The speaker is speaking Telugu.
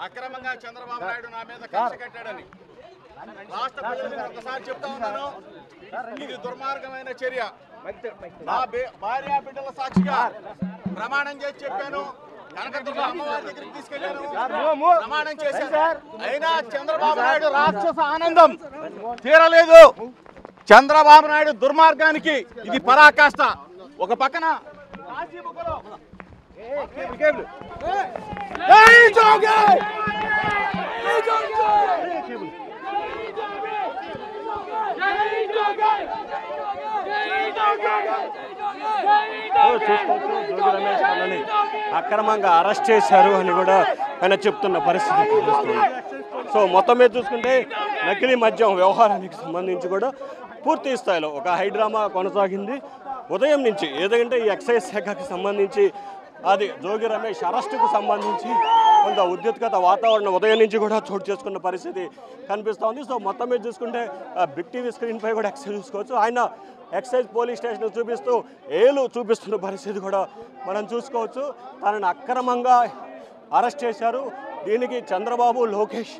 అక్రమంగా చంద్రబాబు నాయుడు నా మీద కక్ష కట్టాడని రాష్ట్ర ప్రజలకు ఒకసారి చెప్తా ఉన్నాను. ఇది దుర్మార్గమైన చర్య. నా భార్య బిడ్డల సాక్షిగా ప్రమాణం చేసి చెప్పాను. కనకదుర్గ అమ్మవారి దగ్గరికి తీసుకెళ్లాను, ప్రమాణం చేశాను. అయినా చంద్రబాబు నాయుడు రాక్షస ఆనందం తీరలేదు. చంద్రబాబు నాయుడు దుర్మార్గానికి ఇది పరాకాష్ట. ఒక పక్కన చూసుకోవచ్చు జోగి రమేష్ అన్నని అక్రమంగా అరెస్ట్ చేశారు అని కూడా ఆయన చెప్తున్న పరిస్థితి కనిపిస్తుంది. సో మొత్తం మీద చూసుకుంటే నకిలీ మద్యం వ్యవహారానికి సంబంధించి కూడా పూర్తి స్థాయిలో ఒక హైడ్రామా కొనసాగింది ఉదయం నుంచి. ఏదంటే ఈ ఎక్సైజ్ శాఖకి సంబంధించి అది జోగి రమేష్ అరెస్టుకు సంబంధించి కొంత ఉద్రిక్తత వాతావరణం ఉదయం నుంచి కూడా చోటు చేసుకున్న పరిస్థితి కనిపిస్తోంది. సో మొత్తం మీద చూసుకుంటే బిగ్ టీవీ స్క్రీన్పై కూడా ఎక్సైజ్ చూసుకోవచ్చు. ఆయన ఎక్సైజ్ పోలీస్ స్టేషన్ చూపిస్తూ ఏలు చూపిస్తున్న పరిస్థితి కూడా మనం చూసుకోవచ్చు. తనని అక్రమంగా అరెస్ట్ చేశారు. దీనికి చంద్రబాబు లోకేష్